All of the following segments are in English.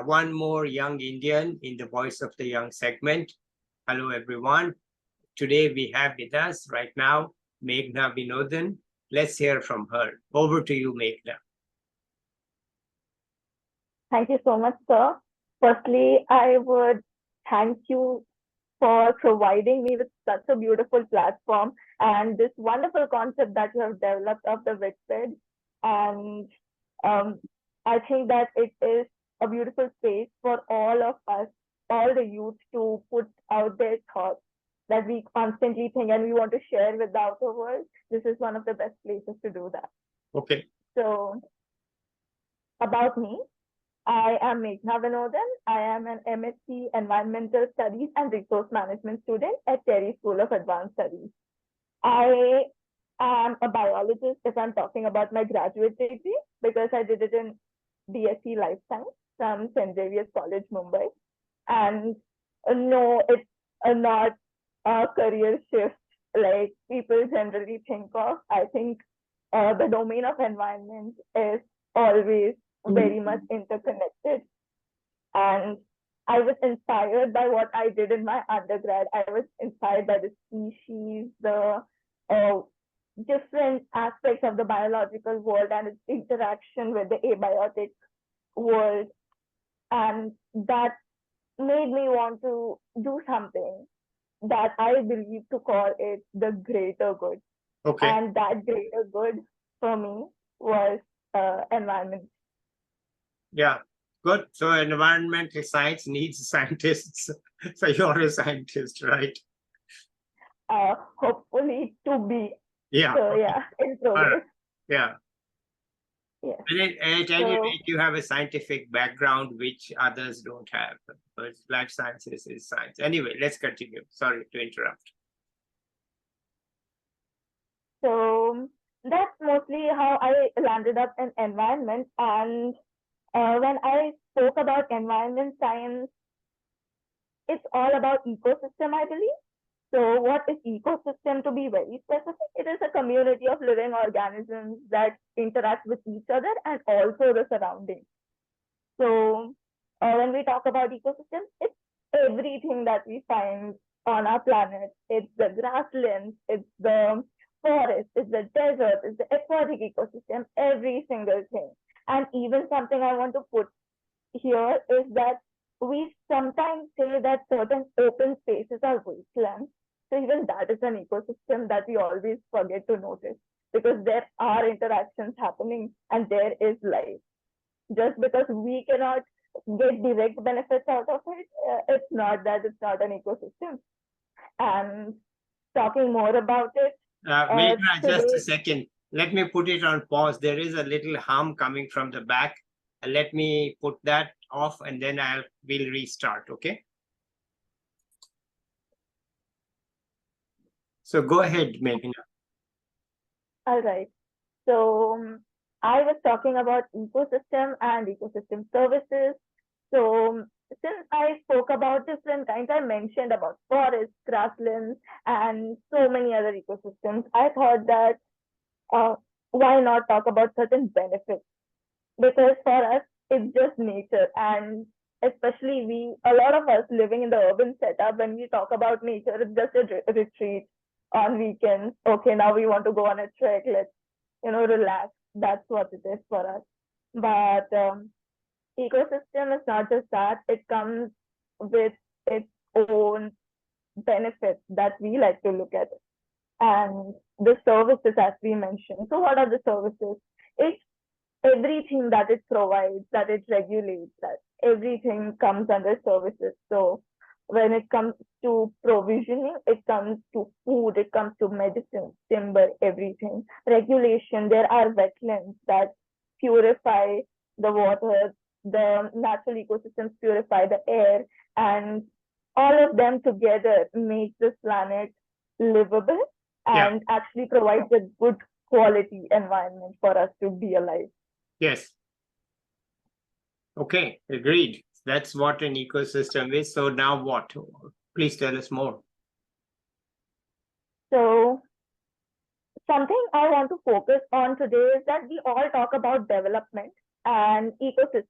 One more young Indian in the Voice of the Young segment. Hello, everyone. Today we have with us right now Meghna Vinodan. Let's hear from her. Over to you, Meghna. Thank you so much, sir. Firstly, I would thank you for providing me with such a beautiful platform and this wonderful concept that you have developed of the Vidped. And um, I think that it is a beautiful space for all of us, all the youth, to put out their thoughts that we constantly think and we want to share with the outer world. This is one of the best places to do that. Okay. So, about me, I am Meghna Vinodan. I am an MSc Environmental Studies and Resource Management student at TERI School of Advanced Studies. I am a biologist if I'm talking about my graduate degree because I did it in BSc Life Science from St. Xavier's College, Mumbai. And no, it's not a career shift like people generally think of. I think the domain of environment is always very much interconnected. And I was inspired by what I did in my undergrad. I was inspired by the species, the uh, different aspects of the biological world and its interaction with the abiotic world. And that made me want to do something that I believe to call it the greater good. Okay. And that greater good for me was environment. Yeah. Good. So environmental science needs scientists. So you're a scientist, right? Hopefully to be. Yeah. So yeah, in progress. Yeah. Yes. At any rate, you have a scientific background which others don't have. But life sciences is science. Anyway, let's continue. Sorry to interrupt. So that's mostly how I landed up in environment. And when I spoke about environment science, it's all about ecosystem, I believe. So what is ecosystem, to be very specific? It is a community of living organisms that interact with each other and also the surroundings. So when we talk about ecosystem, it's everything that we find on our planet. It's the grasslands, it's the forest, it's the desert, it's the aquatic ecosystem, every single thing. And even something I want to put here is that we sometimes say that certain open spaces are wastelands. So even that is an ecosystem that we always forget to notice because there are interactions happening and there is life. Just because we cannot get direct benefits out of it, it's not that it's not an ecosystem. And talking more about it, Meghna, just a today, second. Let me put it on pause. There is a little hum coming from the back. Let me put that off and then we'll restart, okay? So go ahead, Meghna. all right. So I was talking about ecosystem and ecosystem services. So since I spoke about different kinds, I mentioned about forests, grasslands, and so many other ecosystems. I thought that uh, why not talk about certain benefits? Because for us, it's just nature. And especially a lot of us living in the urban setup, when we talk about nature, it's just a retreat on weekends. Okay, now we want to go on a trek. Let's, relax. That's what it is for us. But ecosystem is not just that. It comes with its own benefits that we like to look at. And the services, as we mentioned. So what are the services? It's everything that it provides, that it regulates, that everything comes under services. So when it comes to provisioning, it comes to food, it comes to medicine, timber, everything. Regulation, there are wetlands that purify the water, the natural ecosystems purify the air, and all of them together make this planet livable and actually provides a good quality environment for us to be alive. Yes. Okay, agreed. That's what an ecosystem is. So now what? Please tell us more. So something I want to focus on today is that we all talk about development and ecosystem,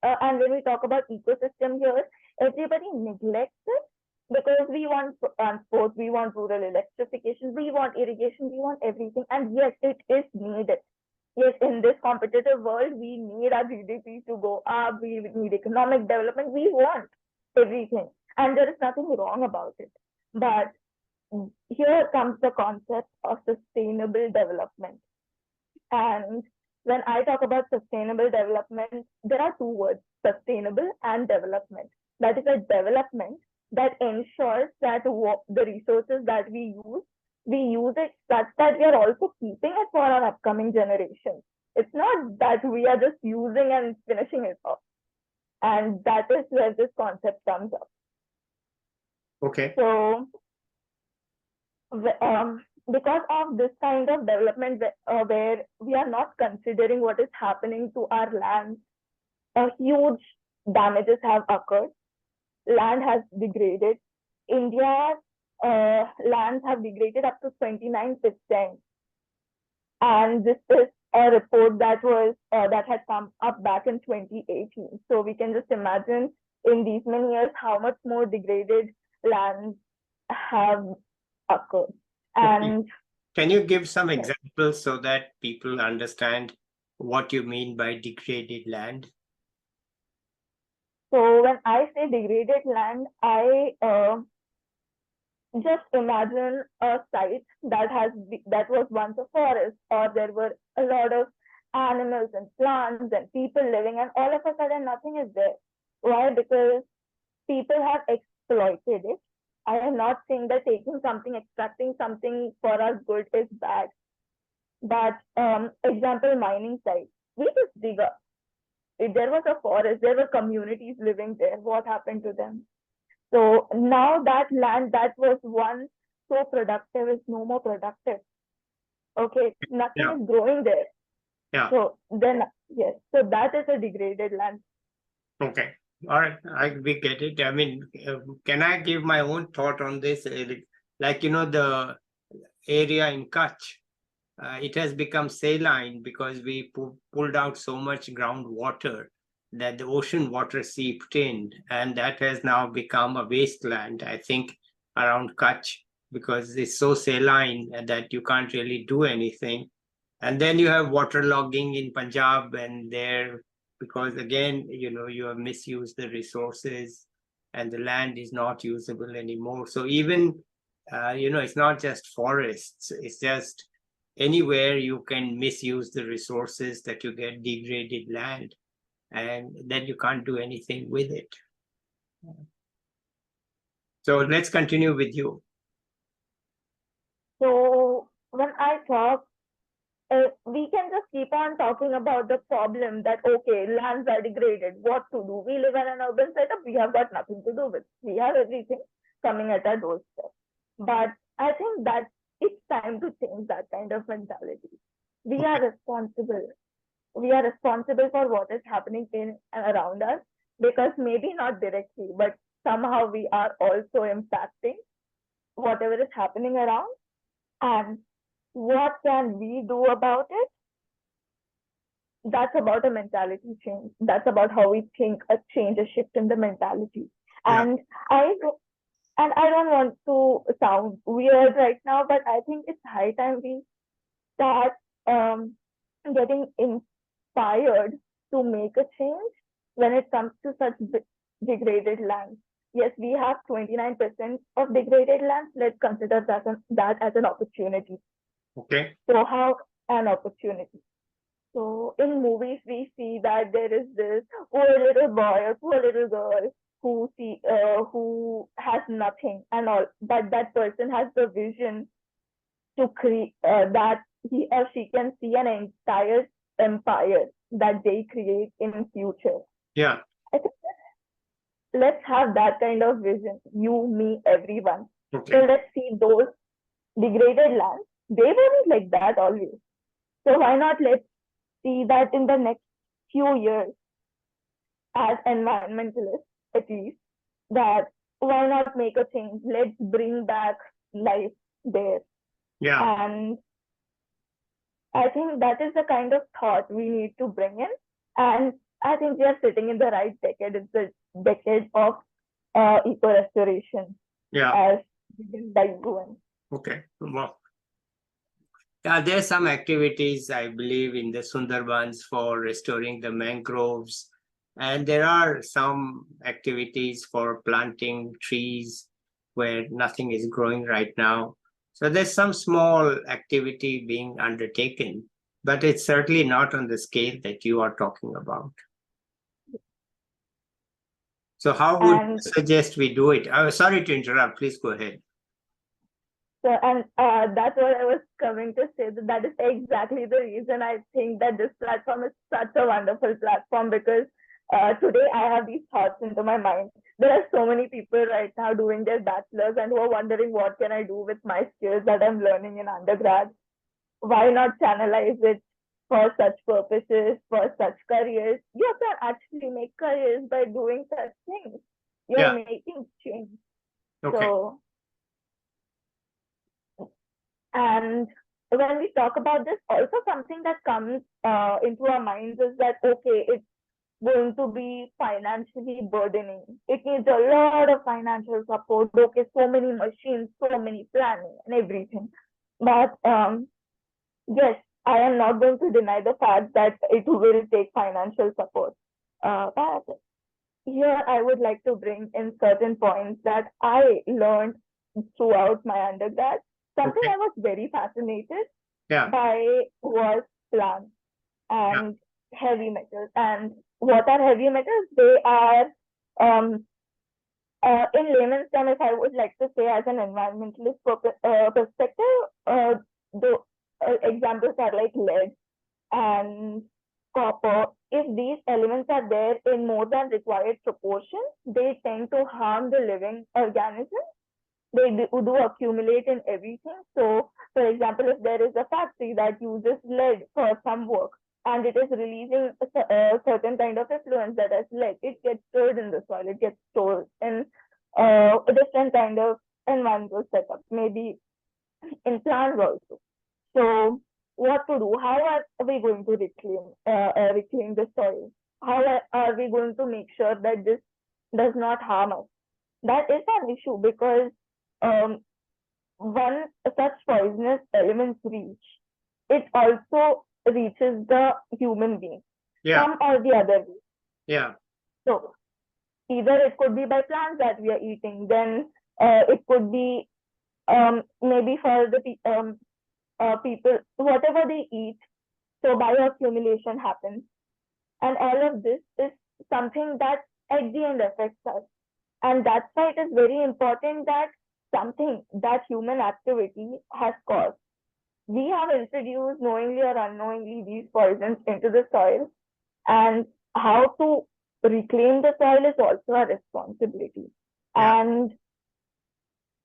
and when we talk about ecosystem here, everybody neglects it because we want transport, we want rural electrification, we want irrigation, we want everything. And yes, it is needed. Yes, in this competitive world, we need our GDP to go up, we need economic development, we want everything. And there is nothing wrong about it. But here comes the concept of sustainable development. And when I talk about sustainable development, there are two words, sustainable and development. That is a development that ensures that the resources that we use it such that we are also keeping it for our upcoming generations. It's not that we are just using and finishing it off. And that is where this concept comes up. Okay. So, because of this kind of development where we are not considering what is happening to our land, huge damages have occurred. Land has degraded. India's lands have degraded up to 29%. And this is a report that had come up back in 2018. So we can just imagine in these many years how much more degraded lands have occurred. And can you give some examples so that people understand what you mean by degraded land? So when I say degraded land, I just imagine a site that was once a forest, or there were a lot of animals and plants and people living, and all of a sudden nothing is there. Why? Because people have exploited it. I am not saying that taking something, extracting something for our good is bad. But example, mining site. We just dig up. If there was a forest, there were communities living there. What happened to them? So now that land that was once so productive is no more productive. Okay, nothing is growing there. Yeah. So then, yes, so that is a degraded land. Okay. All right, we get it. I mean, can I give my own thought on this? Like, the area in Kutch, it has become saline because we pulled out so much groundwater that the ocean water seeped in, and that has now become a wasteland, I think, around Kutch, because it's so saline that you can't really do anything. And then you have waterlogging in Punjab, and there, because again, you have misused the resources and the land is not usable anymore. So even, it's not just forests, it's just anywhere you can misuse the resources that you get degraded land, and then you can't do anything with it. So let's continue with you. So when I talk, we can just keep on talking about the problem that, okay, lands are degraded, what to do? We live in an urban setup, we have got nothing to do with. We have everything coming at our doorstep. But I think that it's time to change that kind of mentality. We are responsible. We are responsible for what is happening in and around us, because maybe not directly, but somehow we are also impacting whatever is happening around. And what can we do about it? That's about a mentality change. That's about how we think, a change, a shift in the mentality. And I don't want to sound weird right now, but I think it's high time we start getting inspired to make a change when it comes to such degraded lands. Yes, we have 29% of degraded lands. Let's consider that as an opportunity. Okay. So how an opportunity? So in movies, we see that there is this poor little boy or poor little girl who has nothing and all, but that person has the vision to create that he or she can see an entire empire that they create in future. Yeah. I think let's have that kind of vision. You, me, everyone. Okay. So let's see those degraded lands. They weren't like that always. So why not let's see that in the next few years, as environmentalists at least, that why not make a change? Let's bring back life there. Yeah. And I think that is the kind of thought we need to bring in. And I think we are sitting in the right decade. It's the decade of eco restoration, Yeah. as by UN. Okay. Well, there are some activities, I believe, in the Sundarbans for restoring the mangroves. And there are some activities for planting trees where nothing is growing right now. So there's some small activity being undertaken, but it's certainly not on the scale that you are talking about. So how would you And suggest we do it? Sorry to interrupt. Please go ahead. so, and that's what I was coming to say. That is exactly the reason I think that this platform is such a wonderful platform, because today I have these thoughts into my mind. There are so many people right now doing their bachelors and who are wondering, what can I do with my skills that I'm learning in undergrad? Why not channelize it for such purposes, for such careers? You can actually make careers by doing such things. You're Yeah. making change. Okay. So, and when we talk about this, also something that comes into our minds is that, okay, it's going to be financially burdening. It needs a lot of financial support. Okay, so many machines, so many planning and everything. But yes, I am not going to deny the fact that it will take financial support. But here I would like to bring in certain points that I learned throughout my undergrad. Something Okay. I was very fascinated Yeah. by was plants and heavy metals. And what are heavy metals? They are, in layman's term, if I would like to say as an environmentalist perspective, the examples are like lead and copper. If these elements are there in more than required proportion, they tend to harm the living organisms. They do accumulate in everything. So, for example, if there is a factory that uses lead for some work and it is releasing a certain kind of effluent that has lead, it gets stored in the soil, it gets stored in a different kind of environmental setup, maybe in plants also. So, what to do? How are we going to reclaim the soil? How are we going to make sure that this does not harm us? That is an issue, because um, once such poisonous elements reach, it also reaches the human being, Yeah. some or the other way. Yeah. So either it could be by plants that we are eating, then it could be maybe for the people, whatever they eat, so bioaccumulation happens. And all of this is something that at the end affects us. And that's why it is very important that something that human activity has caused, we have introduced knowingly or unknowingly these poisons into the soil, and how to reclaim the soil is also a responsibility. Yeah. And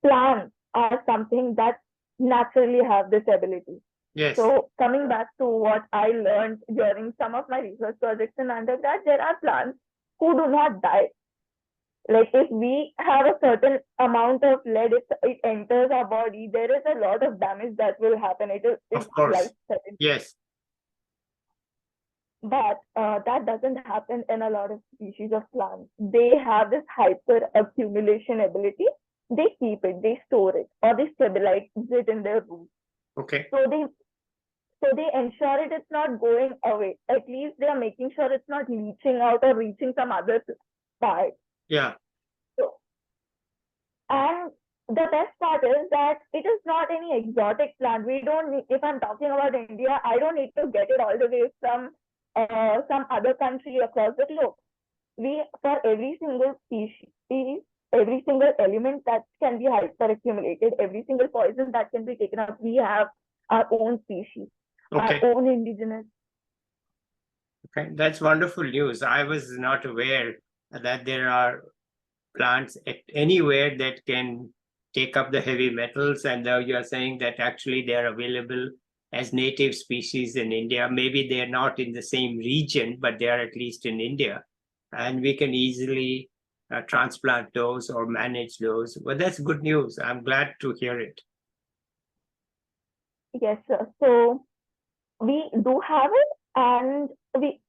plants are something that naturally have this ability. Yes. So coming back to what I learned during some of my research projects in undergrad, there are plants who do not die. Like if we have a certain amount of lead, if it enters our body, there is a lot of damage that will happen. It is Of course. life threatening. Yes. But that doesn't happen in a lot of species of plants. They have this hyper accumulation ability. They keep it, they store it, or they stabilize it in their roots. Okay. So they ensure it's not going away. At least they are making sure it's not leaching out or reaching some other part. Yeah. So, and the best part is that it is not any exotic plant. We don't need, if I'm talking about India, I don't need to get it all the way from some other country across the globe. We, for every single species, every single element that can be hyper accumulated, every single poison that can be taken up, we have our own species, Okay. our own indigenous. Okay. That's wonderful news. I was not aware that there are plants anywhere that can take up the heavy metals, and you are saying that actually they are available as native species in India. Maybe they are not in the same region, but they are at least in India, and we can easily transplant those or manage those. Well, that's good news. I'm glad to hear it. Yes, sir. So we do have it, and we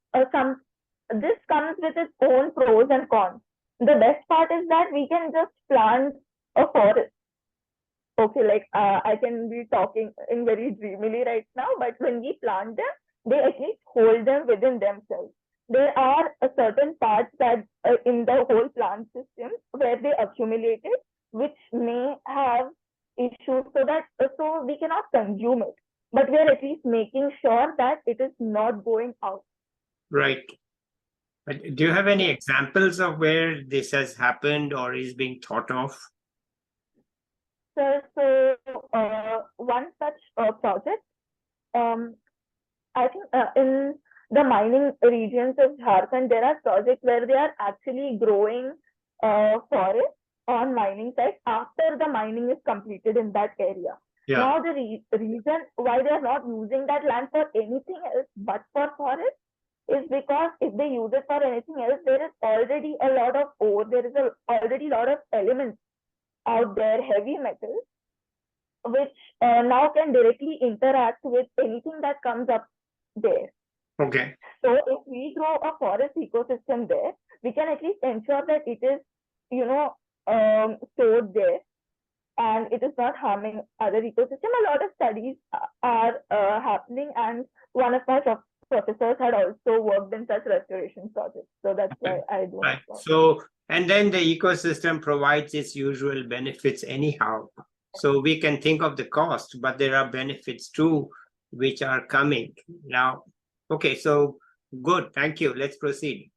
this comes with its own pros and cons. The best part is that we can just plant a forest. Okay, like I can be talking in very dreamily right now, but when we plant them, they at least hold them within themselves. There are a certain parts that in the whole plant system where they accumulated, which may have issues, so that so we cannot consume it, but we are at least making sure that it is not going out. Right. But do you have any Yeah. examples of where this has happened or is being thought of? So one such project, um, I think in the mining regions of Jharkhand, there are projects where they are actually growing forests on mining sites after the mining is completed in that area. Yeah. Now, the reason why they are not using that land for anything else but for forest is because if they use it for anything else, there is already a lot of ore, there is already a lot of elements out there, heavy metals, which now can directly interact with anything that comes up there. Okay. So if we grow a forest ecosystem there, we can at least ensure that it is, stored there and it is not harming other ecosystem. A lot of studies are happening, and one of my professors had also worked in such restoration projects. So that's why I do. Right. So, and then the ecosystem provides its usual benefits anyhow. So we can think of the cost, but there are benefits too, which are coming now. Okay, so good. Thank you. Let's proceed.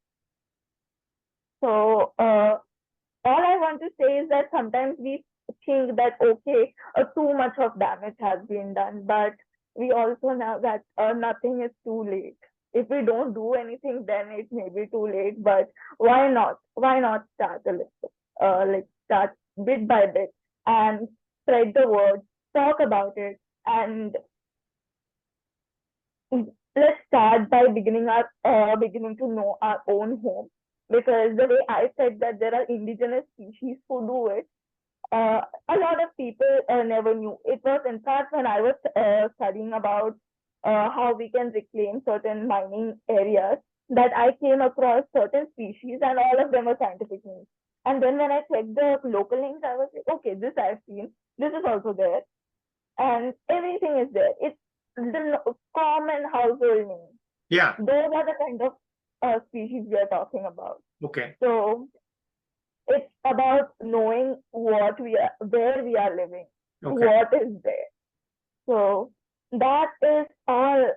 So all I want to say is that sometimes we think that, okay, too much of damage has been done, but we also know that nothing is too late. If we don't do anything, then it may be too late. But why not? Why not start a little, like start bit by bit and spread the word, talk about it, and let's start by beginning to know our own home. Because the way I said that there are indigenous species who do it, a lot of people never knew. It was in fact when I was studying about how we can reclaim certain mining areas that I came across certain species, and all of them were scientific names. And then when I checked the local names, I was like, okay, this I've seen. This is also there, and everything is there. It's the common household names. Yeah. Those are the kind of species we are talking about. Okay. So it's about knowing what we are, where we are living, Okay. what is there. So that is all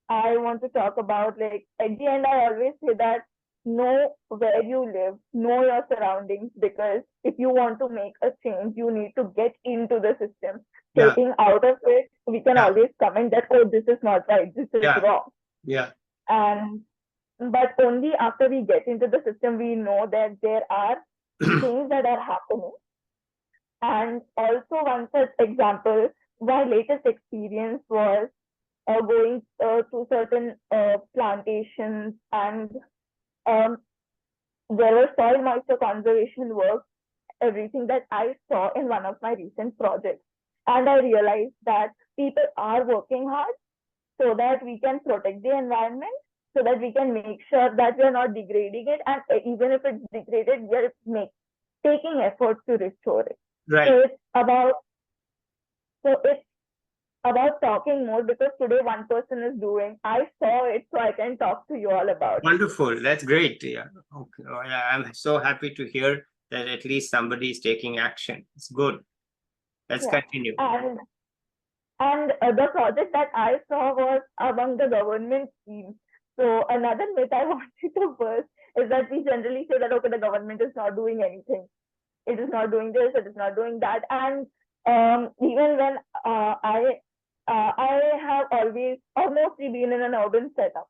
I want to talk about. Like at the end, I always say that know where you live, know your surroundings, because if you want to make a change, you need to get into the system. Yeah. Taking out of it, we can Yeah. always comment that, oh, this is not right, this is Yeah. wrong. Yeah. And but only after we get into the system, we know that there are things that are happening. And also one such example, my latest experience was going to certain plantations, and um, there was soil moisture conservation work, everything that I saw in one of my recent projects. And I realized that people are working hard so that we can protect the environment, so that we can make sure that we are not degrading it. And even if it's degraded, we are taking efforts to restore it. Right. So it's about talking more, because today one person is doing. I saw it, so I can talk to you all about it. Wonderful. That's great. Yeah. Okay. Oh, yeah. I'm so happy to hear that at least somebody is taking action. It's good. Let's continue. And the project that I saw was among the government schemes. So another myth I wanted to burst is that we generally say that, okay, the government is not doing anything. It is not doing this, it is not doing that. And even when I have always or mostly been in an urban setup.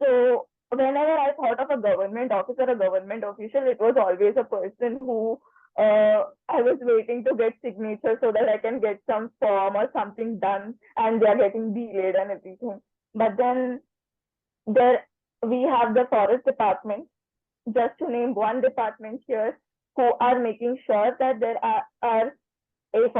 So whenever I thought of a government officer, a government official, it was always a person who I was waiting to get signatures so that I can get some form or something done, and they are getting delayed and everything. But then there we have the forest department, just to name one department here, who are making sure that there is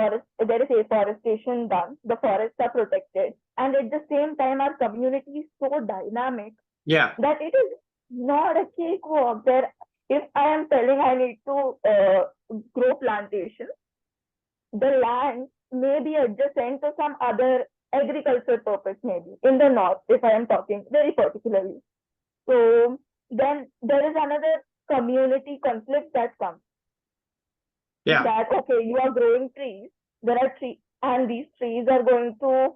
afforestation done, the forests are protected, and at the same time our community is so dynamic, Yeah. that it is not a cakewalk. There, if I am telling I need to grow plantation, the land may be adjacent to some other agriculture purpose, maybe in the north, if I am talking very particularly. So then there is another community conflict that comes. Yeah, That okay, you are growing trees, there are trees, and these trees are going to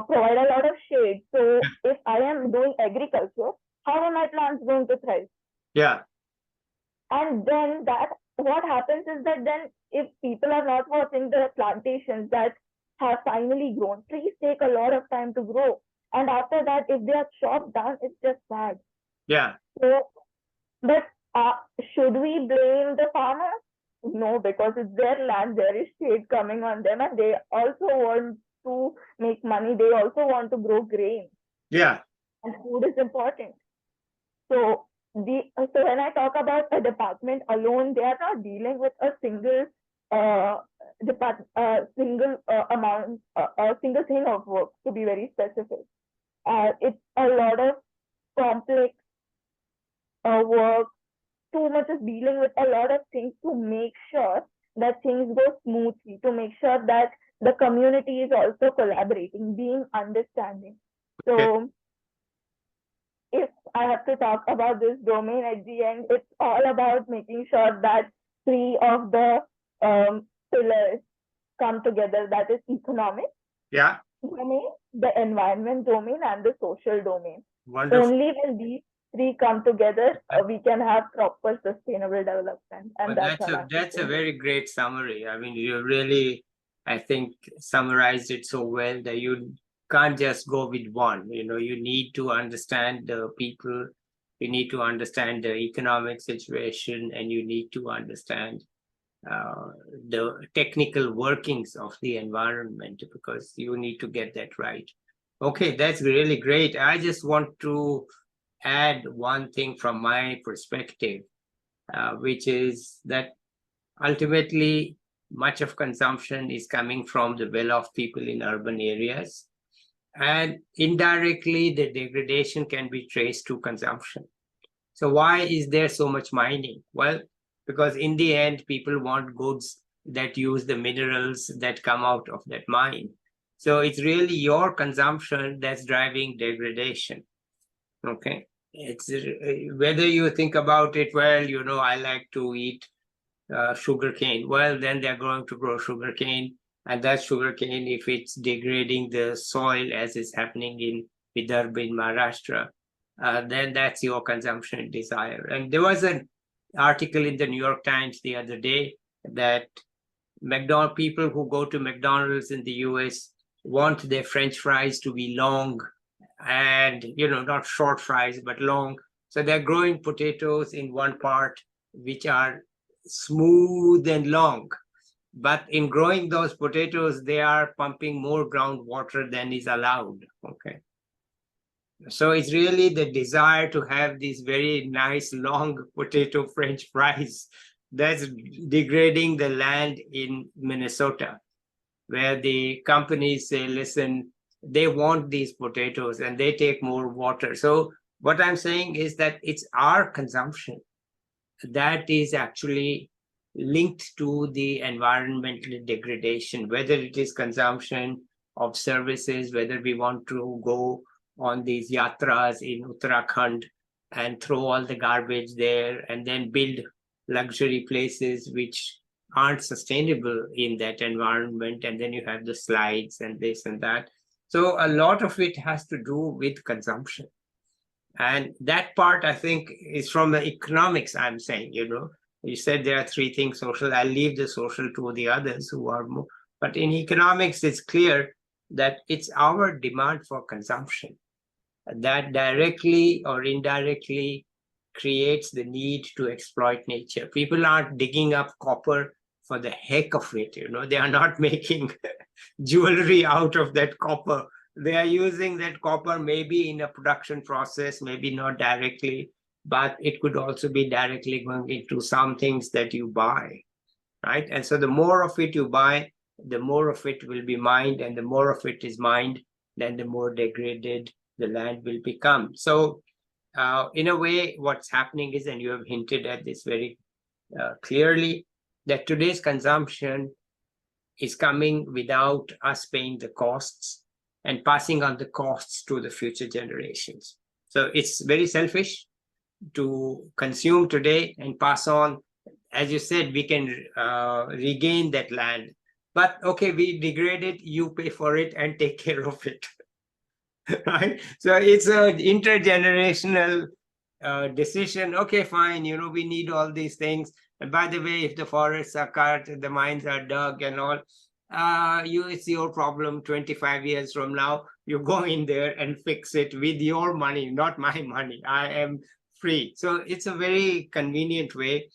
provide a lot of shade. So if I am doing agriculture, how are my plants going to thrive? yeah, And then that, what happens is that then if people are not watching the plantations that have finally grown, trees take a lot of time to grow, and after that if they are chopped down, it's just bad. yeah. So but uh, should we blame the farmers? No, because it's their land, there is shade coming on them, and they also want to make money. They also want to grow grain, Yeah, and food is important. So so when I talk about a department alone, they are not dealing with a single uh, single amount, a single thing of work. To be very specific, it's a lot of complex work. Too much is dealing with a lot of things to make sure that things go smoothly, to make sure that the community is also collaborating, being understanding. okay. So if I have to talk about this domain at the end, it's all about making sure that three of the pillars come together. That is economic Yeah, domain, the environment domain, and the social domain. wonderful. Only when these three come together, we can have proper sustainable development, and Well, that's all I'm that's a saying. very great summary. I mean, you really, I think, summarized it so well that you can't just go with one. You know, you need to understand the people, you need to understand the economic situation, and you need to understand uh, the technical workings of the environment because you need to get that right. Okay, that's really great. I just want to add one thing from my perspective, which is that ultimately much of consumption is coming from the well-off people in urban areas. And indirectly, the degradation can be traced to consumption. So why is there so much mining? Well, because in the end, people want goods that use the minerals that come out of that mine. So it's really your consumption that's driving degradation. Okay. It's whether you think about it, well, you know, I like to eat sugar cane. Well, then they're going to grow sugar cane, and that sugar cane, if it's degrading the soil as is happening in Vidarbha in Maharashtra, then that's your consumption desire. And there was an article in the New York Times the other day that McDonald people who go to McDonald's in the US want their French fries to be long and, you know, not short fries, but long. So they're growing potatoes in one part, which are smooth and long. But in growing those potatoes, they are pumping more groundwater than is allowed. Okay. So it's really the desire to have these very nice long potato French fries that's degrading the land in Minnesota, where the companies say, listen, they want these potatoes and they take more water. So what I'm saying is that it's our consumption that is actually linked to the environmental degradation, whether it is consumption of services, whether we want to go on these yatras in Uttarakhand and throw all the garbage there and then build luxury places which aren't sustainable in that environment. And then you have the slides and this and that. So a lot of it has to do with consumption. And that part, I think, is from the economics, I'm saying, you know. You said there are three things social. I'll leave the social to the others who are more. But in economics, it's clear that it's our demand for consumption that directly or indirectly creates the need to exploit nature. People aren't digging up copper for the heck of it, you know. They are not making jewelry out of that copper. They are using that copper maybe in a production process, maybe not directly, but it could also be directly going into some things that you buy, right? And so the more of it you buy, the more of it will be mined, and the more of it is mined, then the more degraded the land will become. So In a way, what's happening is, and you have hinted at this very clearly, that today's consumption is coming without us paying the costs and passing on the costs to the future generations. So it's very selfish to consume today and pass on. As you said, we can regain that land. But okay, we degrade it, you pay for it and take care of it. Right? So it's an intergenerational decision. Okay, fine, we need all these things. And by the way, if the forests are cut, the mines are dug and all, it's your problem. 25 years from now, you go in there and fix it with your money, not my money. I am free. So it's a very convenient way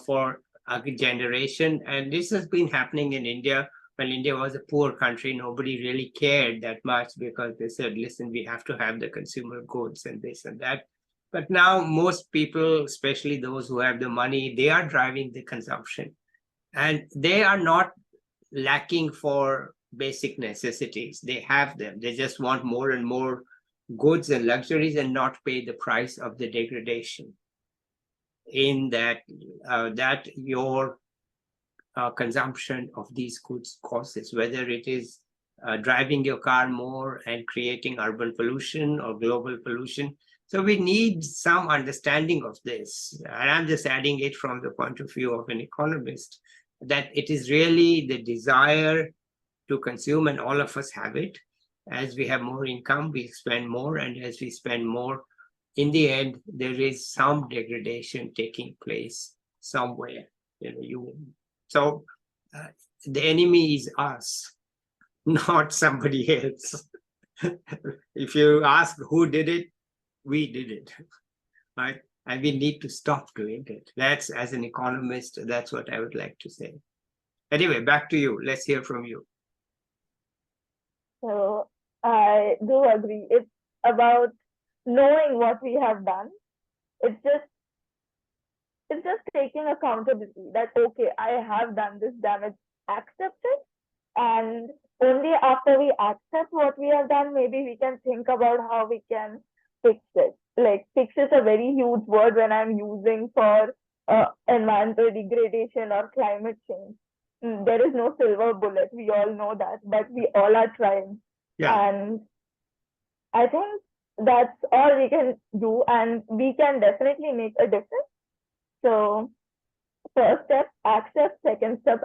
for a generation. And this has been happening in India. When India was a poor country, nobody really cared that much because they said, listen, we have to have the consumer goods and this and that. But now most people, especially those who have the money, they are driving the consumption. And they are not lacking for basic necessities. They have them. They just want more and more goods and luxuries and not pay the price of the degradation. In that, that your consumption of these goods causes, whether it is driving your car more and creating urban pollution or global pollution. So we need some understanding of this. And I'm just adding it from the point of view of an economist, that it is really the desire to consume, and all of us have it. As we have more income, we spend more, and as we spend more, in the end, there is some degradation taking place somewhere. So the enemy is us, not somebody else. If you ask who did it, we did it, right? And we need to stop doing it. That's, as an economist, that's what I would like to say. Anyway, back to you. Let's hear from you. So I do agree. It's about knowing what we have done. It's just taking accountability that, okay, I have done this damage, accept it. And only after we accept what we have done, maybe we can think about how we can fix it. Like, fix is a very huge word when I'm using for environmental degradation or climate change. There is no silver bullet. We all know that, but we all are trying. Yeah. And I think that's all we can do, and we can definitely make a difference. So first step, accept. Second step,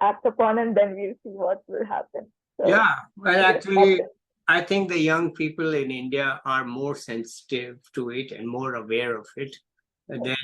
act upon, and then we'll see what will happen. So, yeah, well, actually, I think the young people in India are more sensitive to it and more aware of it than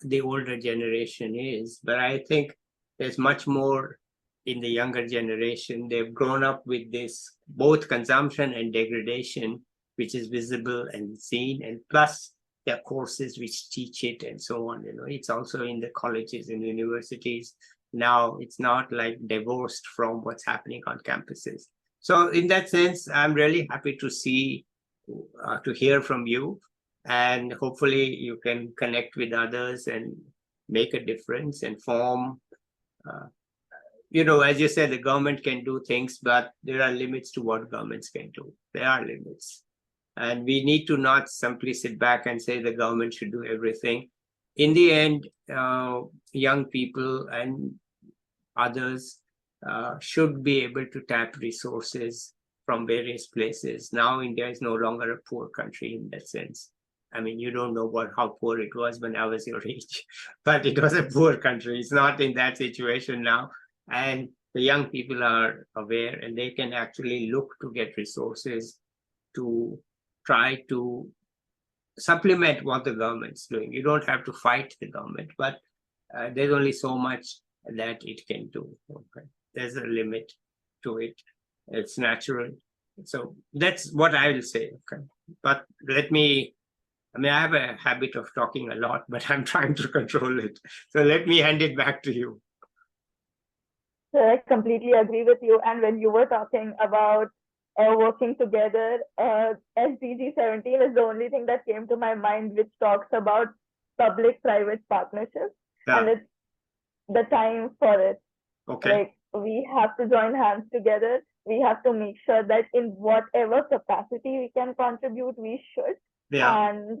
the older generation is. But I think there's much more in the younger generation. They've grown up with this, both consumption and degradation, which is visible and seen, and plus there are courses which teach it and so on. It's also in the colleges and universities. Now it's not like divorced from what's happening on campuses. So in that sense, I'm really happy to see, to hear from you, and hopefully you can connect with others and make a difference and form, as you said, the government can do things, but there are limits to what governments can do. There are limits. And we need to not simply sit back and say the government should do everything. In the end, young people and others should be able to tap resources from various places. Now, India is no longer a poor country in that sense. I mean, you don't know how poor it was when I was your age, but it was a poor country. It's not in that situation now. And the young people are aware, and they can actually look to get resources to try to supplement what the government's doing. You don't have to fight the government, but there's only so much that it can do. Okay, there's a limit to it. It's natural. So that's what I will say. Okay, but I have a habit of talking a lot, but I'm trying to control it. So let me hand it back to you. So I completely agree with you. And when you were talking about working together, SDG 17 is the only thing that came to my mind, which talks about public-private partnerships. Yeah. And it's the time for it. Okay. Like, we have to join hands together. We have to make sure that in whatever capacity we can contribute, we should. Yeah. and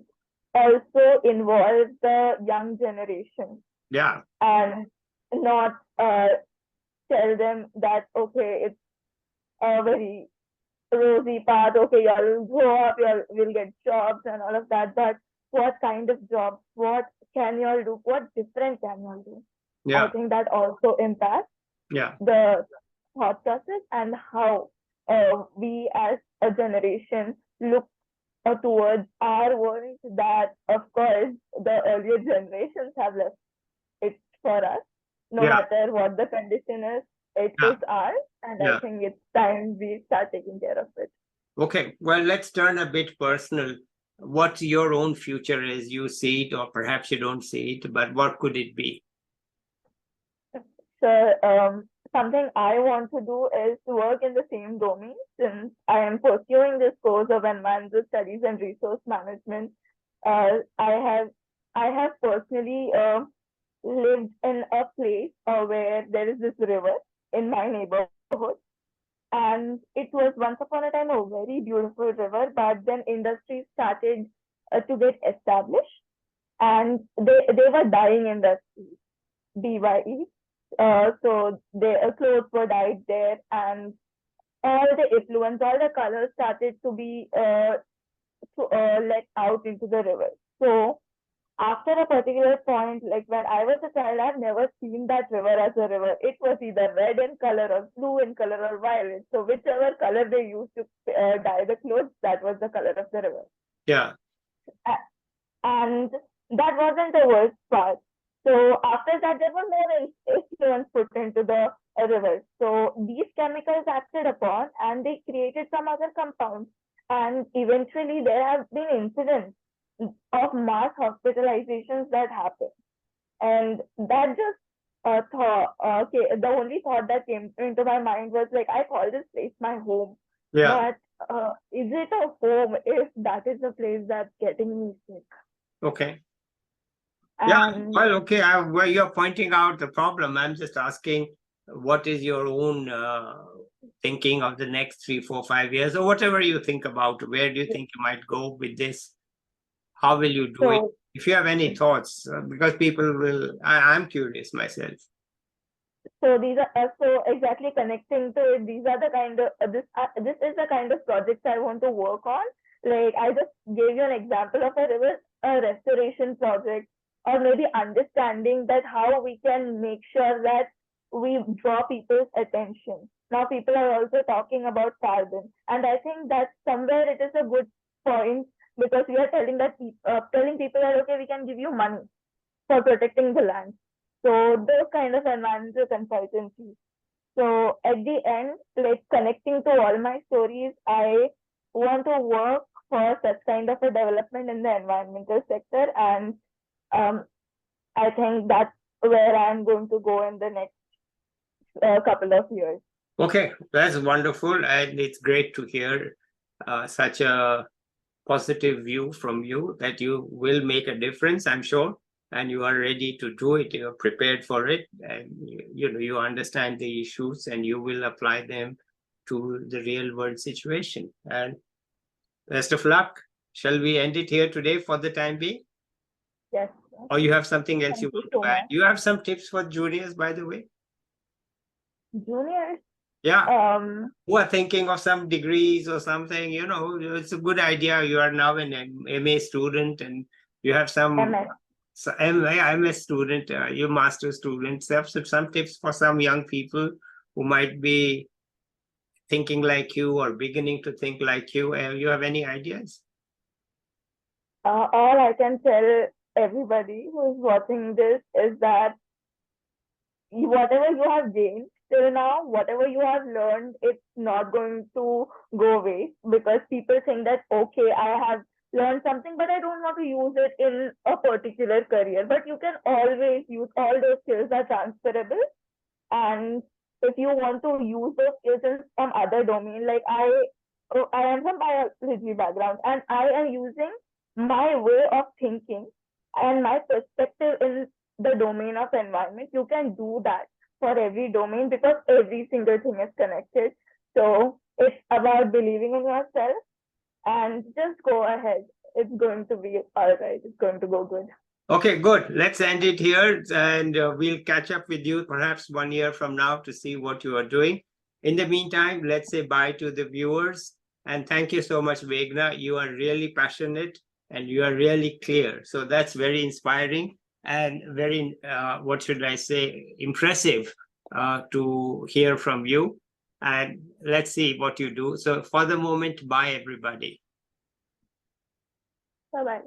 also involve the young generation Yeah. and not tell them that, okay, it's a very rosy path, okay, you'll grow up, will get jobs and all of that, but what kind of jobs, what can y'all do, what different can y'all do? I Yeah. think that also impacts Yeah. the thought process and how we as a generation look towards our world, that of course the earlier generations have left it for us. No Yeah. matter what the condition is, it Yeah. is ours, and I Yeah. think it's time we start taking care of it. Okay. Well, let's turn a bit personal. What your own future is, you see it, or perhaps you don't see it, but what could it be? So something I want to do is to work in the same domain, since I am pursuing this course of environmental studies and resource management. I have personally lived in a place where there is this river in my neighborhood, and it was once upon a time a very beautiful river, but then industries started to get established, and they were dying industries, DYE. So the clothes were dyed there, and all the effluents, all the colors started to be let out into the river. So after a particular point, like when I was a child, I've never seen that river as a river. It was either red in color or blue in color or violet. So whichever color they used to dye the clothes, that was the color of the river. Yeah. And that wasn't the worst part. So after that, there were more effluents put into the river. So these chemicals acted upon, and they created some other compounds. And eventually, there have been incidents of mass hospitalizations that happen. And that just thought, okay, the only thought that came into my mind was like, I call this place my home. Yeah. But is it a home if that is the place that's getting me sick? Okay. Yeah. And Well, okay. Well, you're pointing out the problem. I'm just asking, what is your own thinking of the next 3, 4, 5 years, or whatever you think about? Where do you think you might go with this? How will you do it? so, If you have any thoughts, because people will, I'm curious myself. so these are so exactly connecting to it. These are the kind of this is the kind of projects I want to work on. Like I just gave you an example of a restoration project, or maybe understanding that how we can make sure that we draw people's attention. Now people are also talking about carbon, and I think that somewhere it is a good point, because we are telling people that okay, we can give you money for protecting the land. So those kind of environmental consultancies. So at the end, like connecting to all my stories, I want to work for such kind of a development in the environmental sector, and um, I think that's where I'm going to go in the next couple of years. Okay, that's wonderful. And it's great to hear such a positive view from you that you will make a difference, I'm sure, and you are ready to do it. You're prepared for it, and you understand the issues, and you will apply them to the real world situation. And best of luck. Shall we end it here today for the time being? Yes. Or you have something else you Thank you want so to add? much. You have some tips for juniors, by the way? Juniors, Yeah, um, who are thinking of some degrees or something, it's a good idea. You are now an MA student, and you have some MS. I'm a student, you're master student. So have some tips for some young people who might be thinking like you or beginning to think like you. You have any ideas? All I can tell everybody who is watching this is that whatever you have gained till now, whatever you have learned, it's not going to go away, because people think that, okay, I have learned something, but I don't want to use it in a particular career. But you can always use, all those skills are transferable. And if you want to use those skills in some other domain, like I am from biology background, and I am using my way of thinking and my perspective in the domain of environment. You can do that for every domain, because every single thing is connected. So it's about believing in yourself and just go ahead. it's going to be all right. It's going to go good. Okay, good. Let's end it here, and we'll catch up with you perhaps 1 year from now to see what you are doing. In the meantime, let's say bye to the viewers. And thank you so much, Meghna. You are really passionate and you are really clear. So that's very inspiring and very, what should I say, impressive to hear from you. And let's see what you do. So for the moment, bye, everybody. Bye bye.